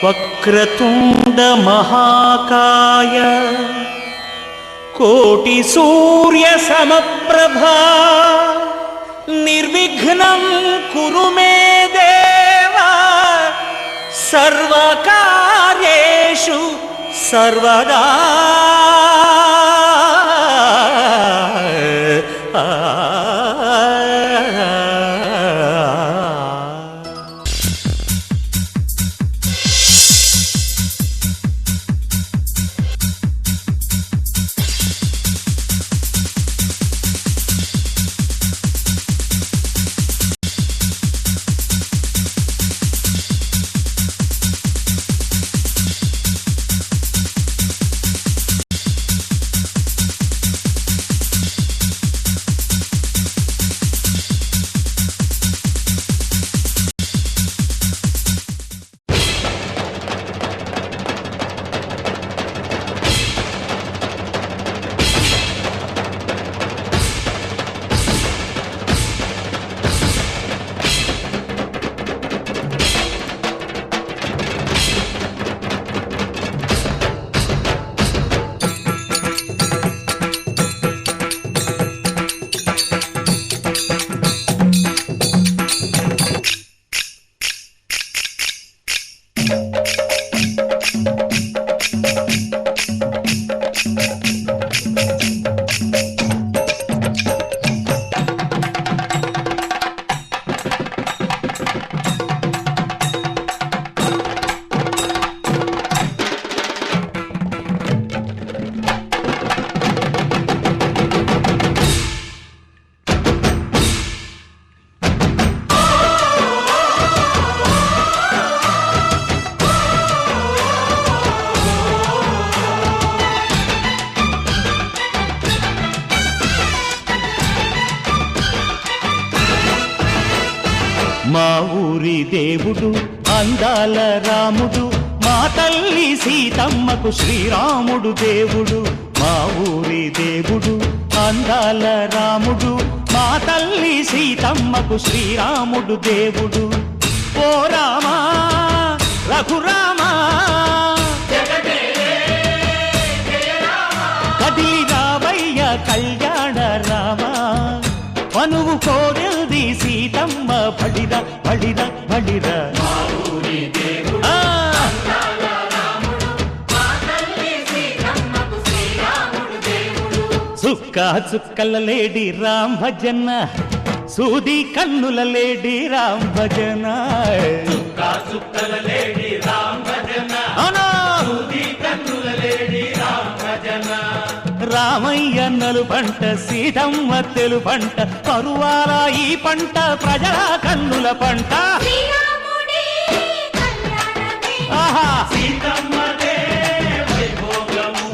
వక్రతుండ మహాకాయ కోటి సూర్య సమప్రభా నిర్విఘ్నం కురు మే దేవా సర్వకార్యేషు సర్వదా. మా ఊరి దేవుడు అందాల రాముడు, మా తల్లి సీతమ్మకు శ్రీరాముడు దేవుడు. మా ఊరి దేవుడు అందాల రాముడు, మా తల్లి సీతమ్మకు శ్రీరాముడు దేవుడు. ఓ రామా రఘురామా కదిలి రావయ్య కళ్యాణ రామా, మనువు కోరెల్ది సీతమ్మ బడిర బడిర బడిర. చుక్క చుక్కల లేడి రామ్ భజన, సూది కన్నుల లేడి రామ్ భజన. చుక్కల లేడి రామ్ భజన, సూది కన్నుల లేడి రామ్ భజన. రామయ్య నలు పంట సీతమ్మ తెలు పంట, పరువాల ఈ పంట ప్రజల కన్నుల పంట. ఆహా సీతమ్మదే వైభోగము,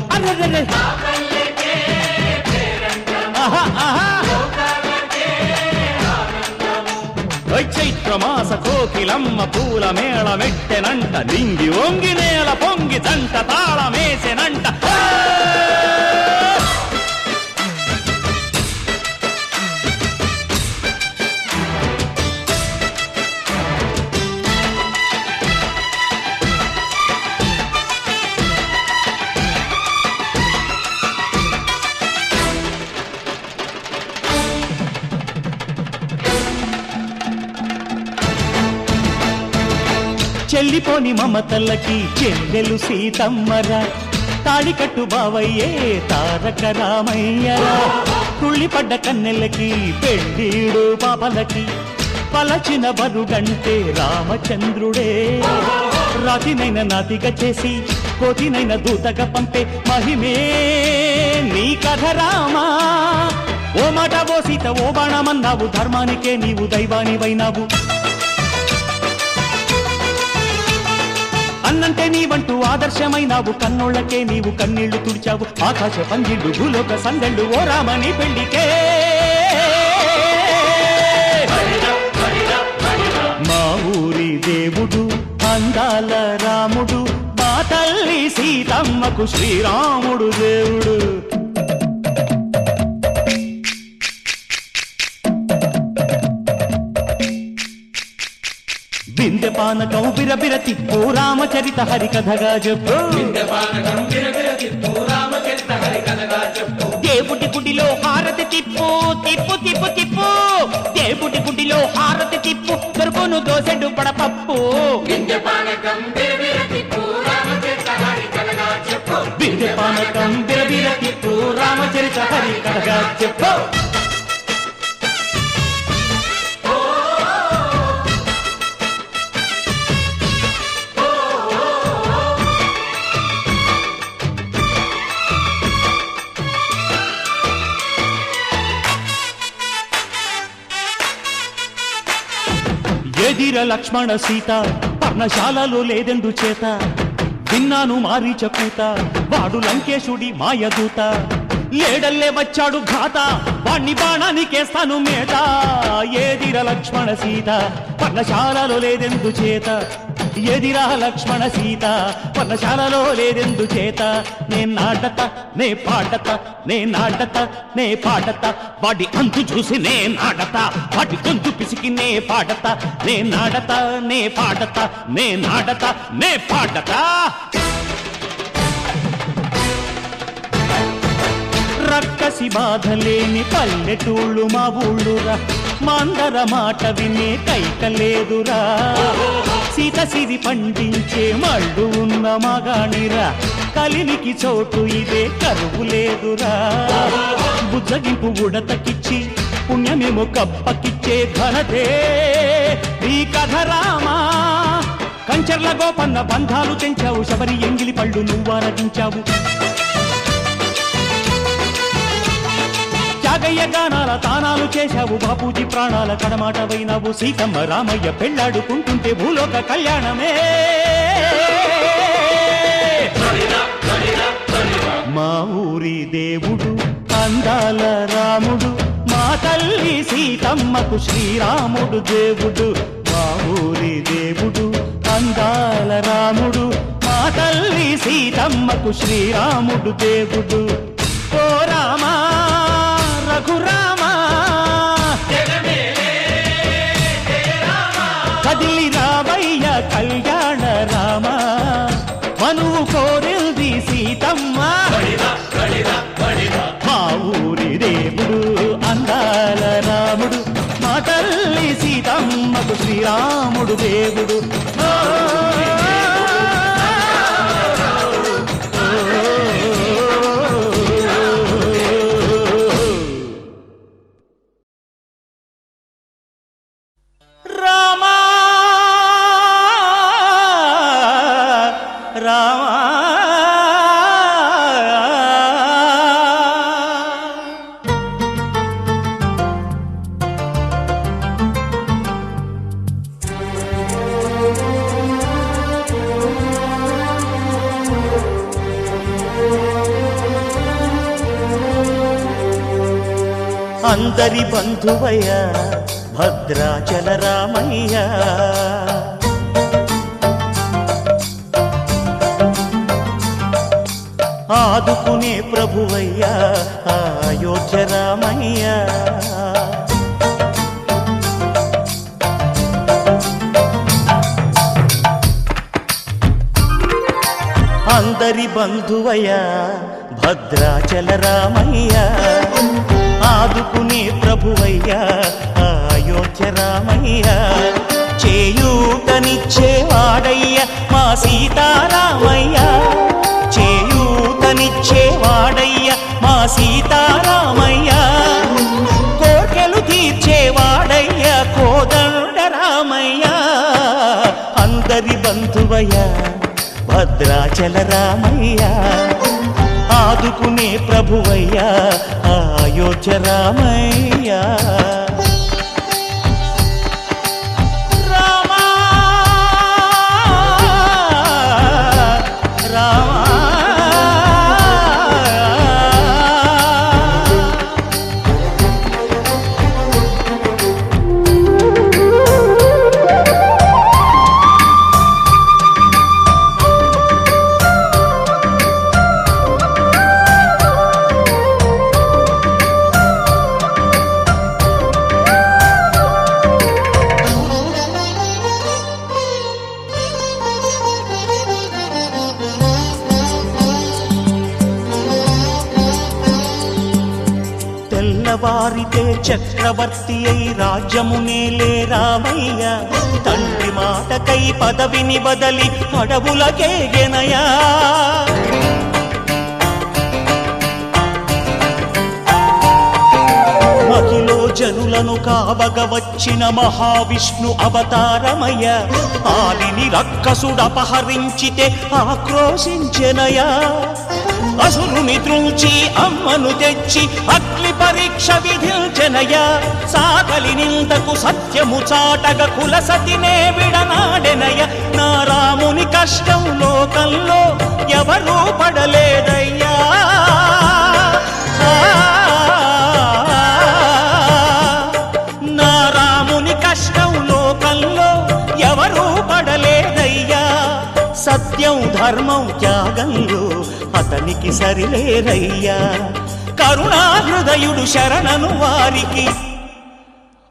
చైత్రమాస కోకిలమ్మ పూల మేళ మెట్టెనంట, లింగి ఒంగి నేల పొంగి జంట తాళమేసెనంట. చెల్లిపోని మమతల్లకి చెల్లెలు సీతమ్మరా, తాళికట్టు బావయ్యే తారక రామయ్యరా. తుళ్ళిపడ్డ కన్నెలకి పెళ్ళీడు పాపలకి, పలచిన బరుగంటే రామచంద్రుడే. రాతినైన నాతిగా చేసి కోతినైన దూతగా పంపే మహిమే నీ కథ రామా. ఓ మాట ఓ సీత ఓ బాణమన్నావు, ధర్మానికే నీవు దైవానివైనావు. అన్నంటే నీవంటూ ఆదర్శమైనావు, కన్నోళ్లకే నీవు కన్నీళ్లు తుడిచావు. ఆకాశ పందిళ్ళు భూలోక సందళ్ళు ఓ రామని పెళ్లికే. మా ఊరి దేవుడు అందాల రాముడు, మా తల్లి సీతమ్మకు శ్రీరాముడు దేవుడు. బిందె పానకం బిరబిర తిప్పు రామచరిత హరికథగా చెప్పు దేవుడి గుడిలో హారతి తిప్పు తిప్పు తిప్పు తిప్పు దేవుడి గుడిలో హారతి తిప్పు దొరుకును దోసెడు పడపప్పు బిందె పానకం బిరబిర తిప్పు రామచరిత హరికథగా చెప్పు. ఎదిర లక్ష్మణ సీత పర్ణశాలలో లేదెందు చేత విన్నాను మారీచ కూత వాడు లంకేశుడి మాయదూత లేడల్లే వచ్చాడు ఘాత వాణ్ణి బాణానికేస్తాను మేత ఎదిర లక్ష్మణ సీత పర్ణశాలలో లేదెందు చేత ఎదిరా లక్ష్మణ సీత పర్ణశాలలో లేదెందు చేత నే నాటత నే పాటత నే నాటత నే పాటత వాడి అంతు చూసి నే నాటత వాడి గొంతు పిసికి నే పాటత నే నాటత నే పాటత నే నాటత నే పాటత. రక్కసి బాధలేని పల్లెటూళ్ళు మా ఊళ్ళురా మాందర మాట వినే కైకలేదురా సీత సిరి పండించే మళ్ళు ఉన్న మగాణిరా కలినికి చోటు ఇదే కరువు లేదురా బుజ్జగింపు ఉడతకిచ్చి పుణ్యమేమో కప్పకిచ్చే ఘనతే ఈ కథ రామా కంచర్ల గోపన్న బంధాలు తెంచావు శబరి ఎంగిలి పళ్ళు నువ్వారగించావు త్యాగయ్య గానాల తానాలు చేశావు బాపూజీ ప్రాణాల కడమాటవైనావు సీతమ్మ రామయ్య పెళ్ళాడుకుంటుంటే భూలోక కళ్యాణమే మా ఊరి దేవుడు అందాల రాముడు మా తల్లి సీతమ్మకు శ్రీరాముడు దేవుడు మా ఊరి దేవుడు అందాల రాముడు మా తల్లి సీతమ్మకు శ్రీరాముడు దేవుడు ఓ రామా రఘురామా కదిలి రావయ్య కళ్యాణ రామ మనువు కోరిల్ది సీతమ్మ మా ఊరి దేవుడు అందాల రాముడు మా తల్లి సీతమ్మకు శ్రీరాముడు దేవుడు అందరి బంధువయ్య భద్రాచల రామయ్య ఆదుకునే ప్రభువయ్య అయోధ్య రామయ్య అందరి బంధువయ్య భద్రాచల రామయ్య ఆదుకునే ప్రభువయ్య అయోధ్య రామయ్య చేయూతనిచ్చేవాడయ్య మా సీతారామయ్య చేయూతనిచ్చేవాడయ్య మా సీతారామయ్య కోర్కెలు తీర్చేవాడయ్య కోదండ రామయ్య అందరి బంధువయ్య భద్రాచల రామయ్య ఆదుకునే ప్రభువయ్య అయోధ్య రామయ్య మాటే చక్రవర్తి అయి రాజ్యమునేలే రామయ్య తండ్రి మాటకై పదవిని బదలి అడవులకేగెనయా మహిలో జనులను కావగ వచ్చిన మహావిష్ణు అవతారమయ్య ఆలిని రక్కసుడపహరించితే ఆక్రోశించెనయా అసురుని త్రుంచి అమ్మను తెచ్చి అగ్ని పరీక్ష విధించెనయా సాకలి నిందకు సత్యము చాటగ కులసతినే విడనాడెనయ నా రాముని కష్టం లోకంలో ఎవరూ పడలేదయ్యా నా రాముని కష్టం లోకంలో ఎవరూ పడలేదయ్యా సత్యం ధర్మం త్యాగంలో అతనికి సరిలేరయ్యా కరుణాహృదయుడు శరణను వారికి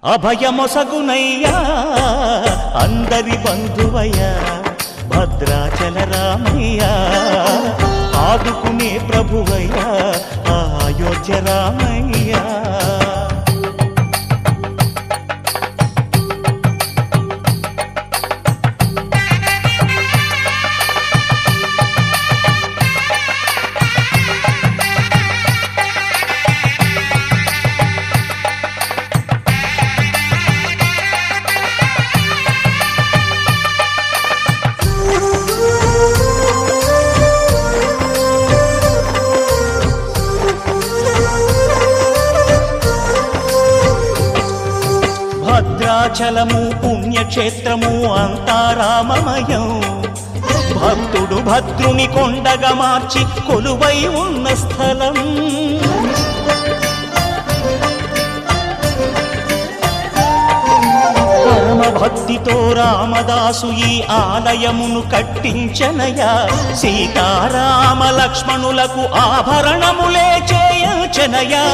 అభయమొసగునయ్యా అందరి బంధువయ్యా భద్రాచల రామయ్య ఆదుకునే ప్రభువయ్యా అయోధ్య రామయ్య భద్రాచలము పుణ్యక్షేత్రము అంతా రామమయం భక్తుడు భద్రుని కొండగా మార్చి కొలువై ఉన్న స్థలం పరమ భక్తితో రామదాసు ఈ ఆలయమును కట్టించనయా సీతారామ లక్ష్మణులకు ఆభరణములే చేయించనయా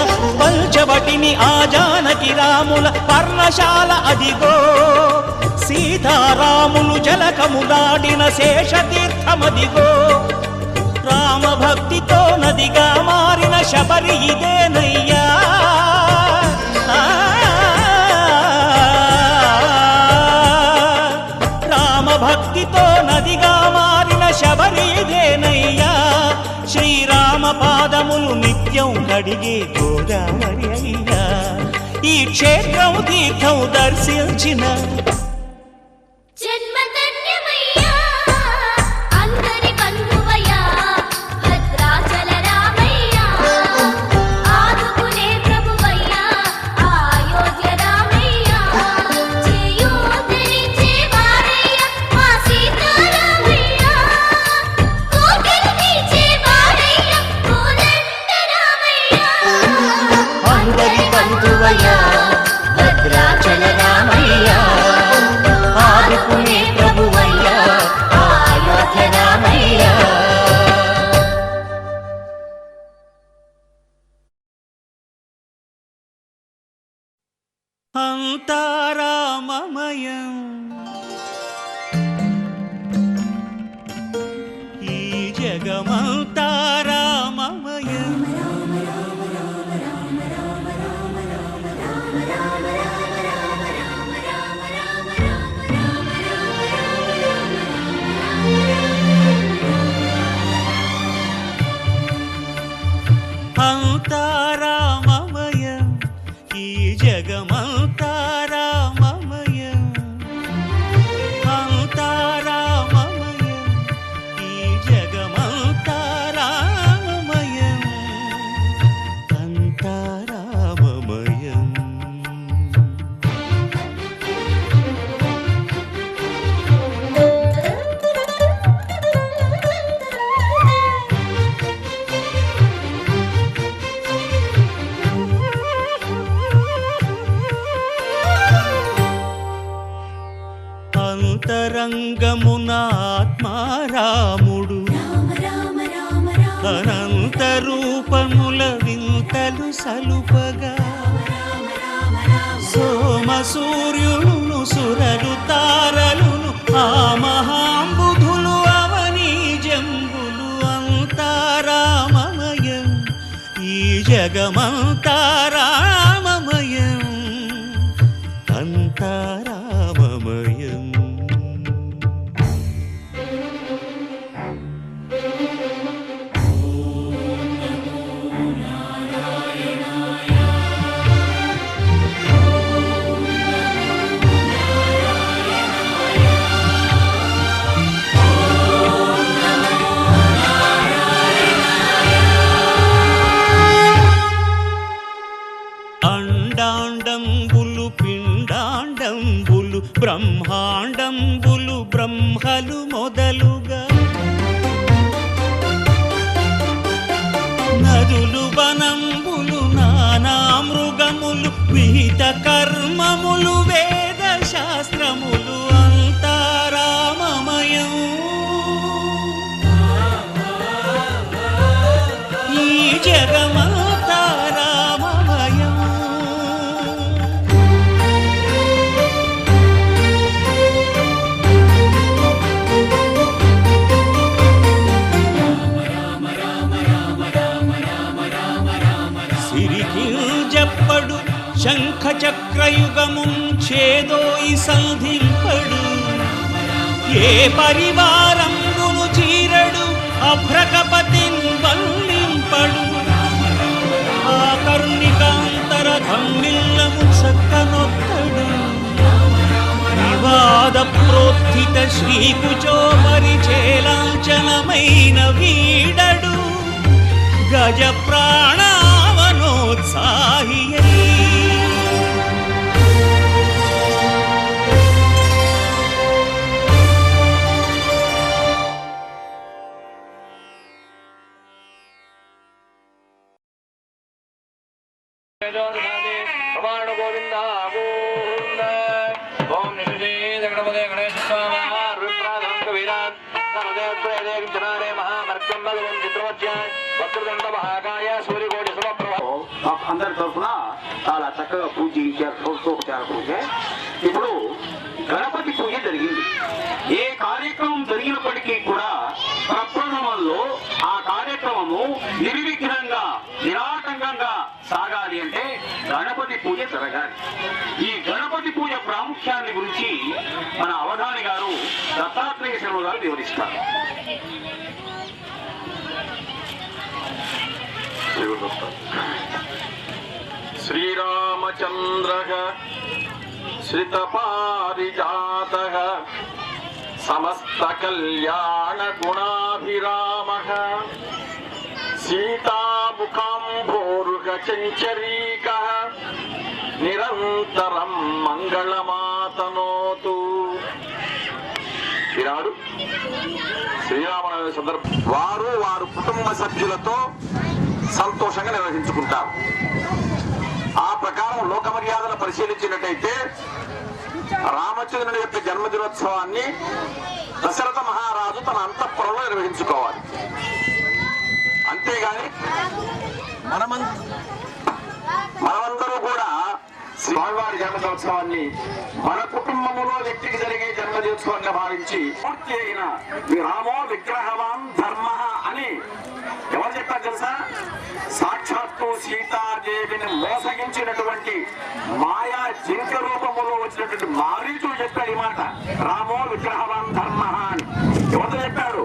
పంచవటిని ఆ జానకి రాముల పర్ణశాల అదిగో సీతారాములు జలకములాడిన శేషతీర్థమదిగో రామ భక్తితో నదిగా మారిన శబరి ఇదేనయ్యా భక్తితో నదిగా మారిన శబరి ఇదేనయ్యా శ్రీరామ పాదములు నిత్యం కడిగే గోదావరి అయ్యా ఈ క్షేత్రం తీర్థం దర్శించిన భద్రాచల రామయ్య ఆదుకునే ప్రభువయ్య అయోధ్య రామయ్య అంతా రామమయం ఈ జగమంతా రామమయం అంతా రామమయం ఈ జగమంతా రామమయం అంతా రామమయం ఈ జగమంతా రామమయం అంతా రామమయం అంతరంగమున ఆత్మారాముడు అనంత రూపముల వింతలు సలుపగా సోమ సూర్యులను సురలు తారలును ఆ మహాంబుధులు అవనీ జంబులు అంతా రామమయం ఈ జగమంతా రామమయం అంతా రామమయం. అండాండంబులు పిండాండంబులు బ్రహ్మాండంబులు బ్రహ్మలు మొదలుగా నదులు వనంబులు నానా మృగములు విహిత కర్మములు వేద శాస్త్రములు అంతా రామమయం. ఈ జగమంతా రామమయం. సిరికింజప్పడు శంఖ చక్రయుగముంచేదోయి సంధింపడు. ఏ పరివారంబును చీరడు అభ్రకపతిన్ వల్లింపడు. ఆ కర్ణికాంతర ధమ్మిల్లము చక్కనొత్తడు. వివాద ప్రోత్థిత శ్రీకుచో పరిచేలాంచనమైన వీడడు. గజ ప్రాణావనోత్సాహియై గోవింద గోవింద. ఓం నిషే గణపదే గణేశ స్వామ అందరి తరఫున చాలా చక్కగా పూజ చేయించారు. షోడశోపచార పూజ. ఇప్పుడు గణపతి పూజ జరిగింది. ఏ కార్యక్రమం జరిగినప్పటికీ కూడా ప్రప్రథమంలో ఆ కార్యక్రమము నిర్విఘ్నంగా నిరాటంకంగా సాగాలి అంటే గణపతి పూజ జరగాలి. ఈ గణపతి పూజ ప్రాముఖ్యాన్ని గురించి మన అవధాని గారు దత్తాత్రేయ శర్మ గారు వివరిస్తారు. శ్రీరామచంద్రః శ్రితపారిజాతః సమస్త కళ్యాణ గుణాభిరామః సీతాముఖాంభోరుహ చంచరీకః నిరంతరం మంగళమాతనోతు. ఈనాడు శ్రీరామనవమి సందర్భం వారు కుటుంబ సభ్యులతో సంతోషంగా నిర్వహించుకుంటారు. ఆ ప్రకారం లోక మర్యాదను పరిశీలించినట్టయితే రామచంద్రుని యొక్క జన్మదినోత్సవాన్ని దశరథ మహారాజు తన అంతఃపురంలో నిర్వహించుకోవాలి. అంతేగాని మనమందరూ కూడా స్వామివారి జన్మదినోత్సవాన్ని మన కుటుంబములో వ్యక్తికి జరిగే జన్మదినోత్సవంగా భావించి పూర్తి అయిన రామో విగ్రహవాన్ ధర్మ అని ఎవరు చెప్పారు తెలుసా? సాక్షాత్తు సీతాదేవిని మోసగించినటువంటి మాయా జింక రూపములో వచ్చినటువంటి మారీచుడు చెప్పాడు ఈ మాట. రామో విగ్రహవాన్ ధర్మ అని ఎవరు చెప్పాడు?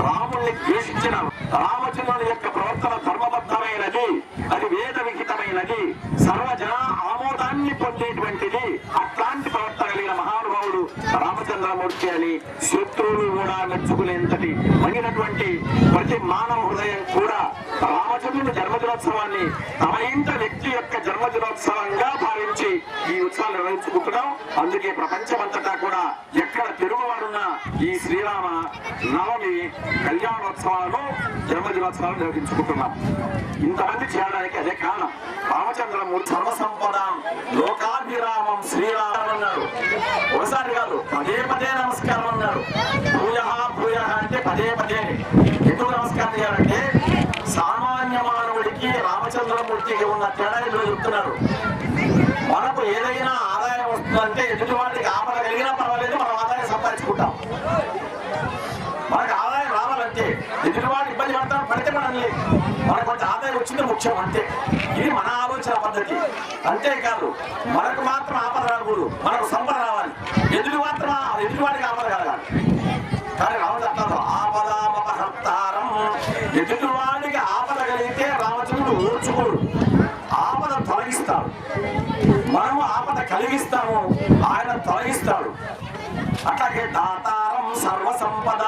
రాముణ్ణి ద్వేషించిన రామచంద్రుని యొక్క ప్రవర్తన ధర్మబద్ధమైనది, అది వేద విహితమైనది, సర్వజన ఆమోదాన్ని పొందేటువంటిది. అట్లాంటి ప్రవర్తన కలిగిన మహానుభావుడు రామచంద్రమూర్తి అని శత్రువులు కూడా మెచ్చుకునేంతటి మగినటువంటి ప్రతి మానవ హృదయం కూడా రామచంద్రుని జన్మదినోత్సవాన్ని తమ ఇంట వ్యక్తి యొక్క జన్మదినోత్సవంగా భావించి ఈ ఉత్సవాలు నిర్వహించుకుంటున్నాం. అందుకే ప్రపంచమంతటా కూడా ఎక్కడ తిరుగువాడున్నా ఈ శ్రీరామ నవమి కళ్యాణోత్సవాలను జన్మదినోత్సవాలు నిర్వహించుకుంటున్నాం. ఇంతమంది చేయడానికి అదే కారణం. రామచంద్రమూర్తి సర్వసంపద లోకాభిరామం శ్రీరామం అన్నాడు. ఒకసారి కాదు, పదే పదే నమస్కారం అన్నాడు. భూయ భూయ అంటే పదే పదే. ఎందుకు నమస్కారం చేయాలంటే సామాన్య మానవుడికి రామచంద్రమూర్తికి ఉన్న తేడా ఇందులో చెప్తున్నారు. మనకు ఏదైనా ఆదాయం వస్తుందంటే ఎదుటివాడికి ఆపద కలిగినా పర్వాలేదు, మనం ఆదాయం సంపాదించుకుంటాం. మనకు ఆదాయం రావాలంటే ఎదుటివాడు ఇబ్బంది పడతాం, పడితే మనల్ని మనకు కొంచెం ఆదాయం వచ్చింది ముఖ్యం అంతే. ఇది మన ఆలోచన పద్ధతి. అంతేకాదు మనకు మాత్రం ఆపద రాకూడదు, మనకు సంపద రావాలి. ఎదుటివాడికి ఆపద కలగాలి. కానీ రాముడు అంటారు ఆపదామపహర్తారం. ఎదుటివాడికి ఆపద కలిగితే రామచంద్రుడు ఓర్చుకోడు, ఆపద తొలగిస్తాడు. మనము ఆపద కలిగిస్తాము, ఆయన తొలగిస్తాడు. అట్లాగే దాతారం సర్వ సంపద,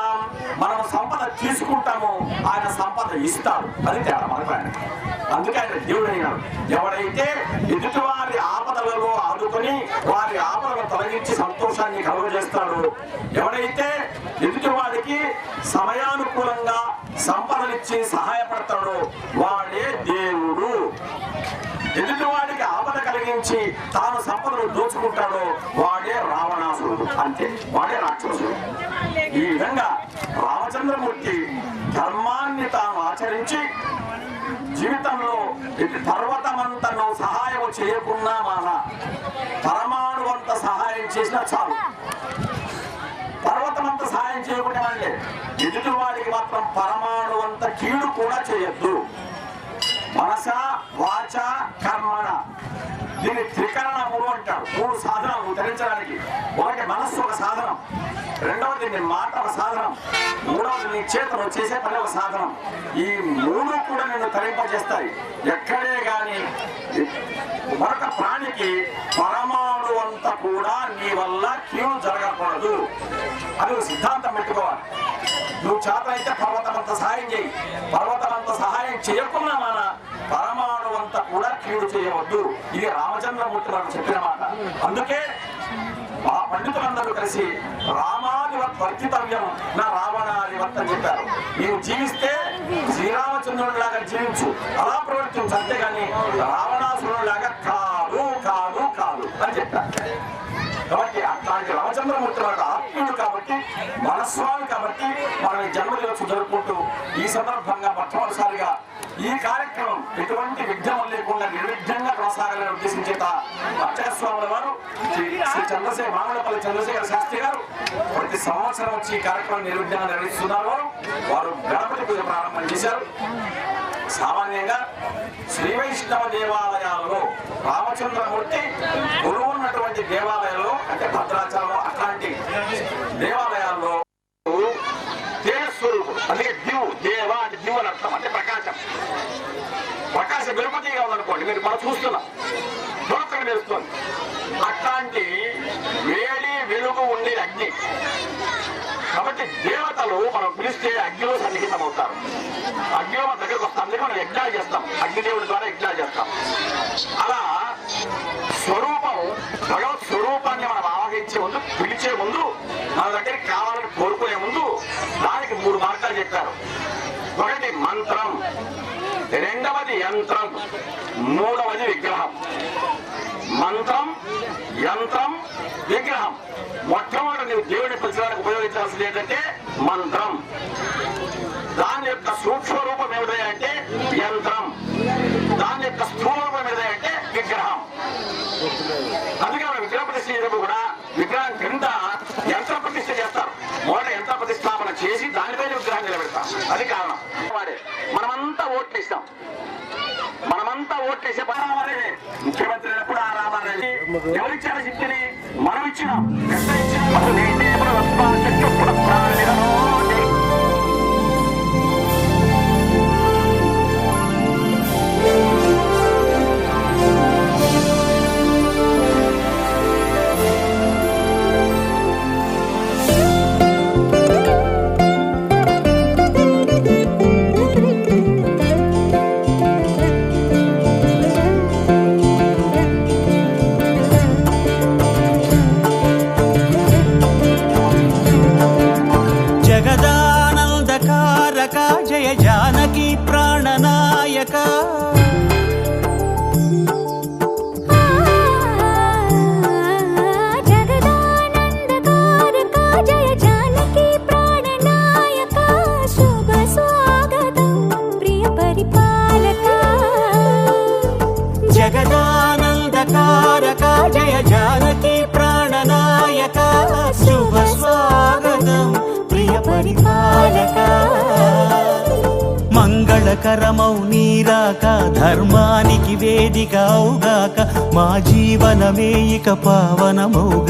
మనం సంపద తీసుకుంటాము, ఆయన సంపద ఇస్తాడు. అది తేడా మనకు ఆయన. అందుకే ఆయన దేవుడు అయినాడు. ఎవడైతే ఎదుటివారి ఆపదలలో ఆదుకొని వారి ఆపదలను తొలగించి సంతోషాన్ని కలుగజేస్తాడు, ఎవడైతే ఎదుటివాడికి సమయానుకూలంగా సంపదనిచ్చి సహాయపడతాడో వాడే దేవుడు. ఎదుటివాడికి ఆపద కలిగించి తాను సంపదను దోచుకుంటాడో వాడే రావణాసురుడు, అంతే, వాడే రాక్షసుడు. ఈ విధంగా రామచంద్రమూర్తి ధర్మాన్ని తాను ఆచరించి జీవితంలో పర్వతమంతను సహాయం చేయకున్నా మన పరమాణువంత సహాయం చేసినా చాలు. పర్వతమంత సహాయం చేయకుండా అంటే ఎదుటి వాడికి మాత్రం పరమాణువంత కీడు కూడా చేయొద్దు. మనస వాచ కర్మణ, దీన్ని త్రికరణములు అంటారు. 3 సాధనాలు ధరించడానికి. ఒకటి మనస్సు ఒక సాధనం, రెండవది నీ మాట ఒక సాధనం, మూడవది నీ చేతను చేసే పని ఒక సాధనం. ఈ 3 కూడా నిన్ను తరింపజేస్తాయి. ఎక్కడే గాని మరొక ప్రాణికి పరమాణు అంతా కూడా నీ వల్ల కీడు జరగకూడదు. అది సిద్ధాంతం పెట్టుకోవాలి. నువ్వు చేతనైతే పర్వతమంత సహాయం చేయి, పర్వతమంత సహాయం చేయకుండా మన పరమాణు అంతా కూడా కీడు చేయవద్దు. ఇది రామచంద్రమూర్తి మనకు చెప్పిన మాట. అందుకే ఆ పండితులందరూ కలిసి రామాదివత్ వర్తితవ్యం నా రావణాదివత్ అని చెప్పారు. నీవు జీవిస్తే శ్రీరామచంద్రుడిలాగా జీవించు, అలా ప్రవర్తించు, అంతేగాని రావణాసురుడిలాగా కాదు కాదు కాదు అని చెప్పారు. కాబట్టి అట్లాంటి రామచంద్రమూర్తి వాడు ఆత్మీయుడు కాబట్టి, మనస్వామి కాబట్టి మనం ఈ జన్మదినోత్సవం జరుపుకుంటూ ఈ సందర్భంగా మొట్టమొదటిసారిగా ఈ కార్యక్రమం ఎటువంటి విఘ్నం లేకుండా నిర్విఘ్నంగా కొనసాగాలని ఉద్దేశించేత అర్చక స్వాముల వారు శ్రీ చంద్రశేఖర్ మామిళ్ళపల్లి చంద్రశేఖర శాస్త్రి గారు ప్రతి సంవత్సరం వచ్చి ఈ కార్యక్రమం నిర్విఘ్నంగా నిర్వహిస్తున్నారు. వారు గణపతి పూజ ప్రారంభం చేశారు. సామాన్యంగా శ్రీ వైష్ణవ దేవాలయాల్లో రామచంద్రమూర్తి గురువు ఉన్నటువంటి దేవాలయాల్లో అంటే భద్రాచలం అట్లాంటి దేవాలయాల్లో తేజస్వరూపుడు, అందుకే దివు దేవ అంటే దివు అని అర్థం, అంటే ప్రకాశం. ప్రకాశం విరుపతిగా ఉందనుకోండి, మీరు మనం చూస్తున్నాం, దొరకని తెలుస్తుంది. అట్లాంటి వేడి వెలుగు ఉండే అగ్ని కాబట్టి దేవతలు మనం పిలిస్తే అగ్నిలో సన్నిహితం అవుతారు. అగ్నిలో మన దగ్గరకు వస్తాం, అందుకే మనం యజ్ఞాలు చేస్తాం, అగ్నిదేవుడి ద్వారా యజ్ఞాలు చేస్తాం. అలా స్వరూపం, భగవత్ స్వరూపాన్ని మనం ఆవహించే ముందు, పిలిచే ముందు, మన దగ్గరికి కావాలని కోరుకునే ముందు దానికి 3 మార్గాలు చెప్పారు. ఒకటి మంత్రం, రెండవది యంత్రం, మూడవది విగ్రహం. మంత్రం, యంత్రం, విగ్రహం. మొట్టమొదటి నీవు దేవుడిని పిలిచడానికి ఉపయోగించాల్సింది ఏంటంటే మంత్రం. దాని యొక్క సూక్ష్మ రూపం ఏమిటంటే యంత్రం, దాని యొక్క స్థూల రూపం ఏమిటంటే విగ్రహం. అందుకే మనం విగ్రహ ప్రతిష్ఠ చేసినప్పుడు కూడా విగ్రహం కింద యంత్ర ప్రతిష్ఠ చేస్తారు. మొదట యంత్ర ప్రతిష్టాపన చేసి దానిపైన విగ్రహం నిలబెడతాం. అది కారణం. వాడే మనమంతా ఓట్లేస్తాం, మనమంతా ఓట్లేసే రామారెడ్డి ముఖ్యమంత్రి ఎప్పుడు ఆ రామారెడ్డి ఎవరిచ్చారో శక్తిని మనం ఇచ్చినాం. ఎంత జగదానందకారక జయ జానకి ప్రాణనాయక జగదానందకారక జయ జానకి ప్రాణనాయక శుభ స్వాగతం ప్రియ పరిపాలక. జగదానందకారక జయ జానకి ప్రాణనాయక శుభ స్వాగతం ప్రియ పరిపాలక. మంగళ మంగళకరమౌ నీరాక ధర్మానికి వేదిక అవుగాక మా జీవనమే ఇక పావనమౌగాక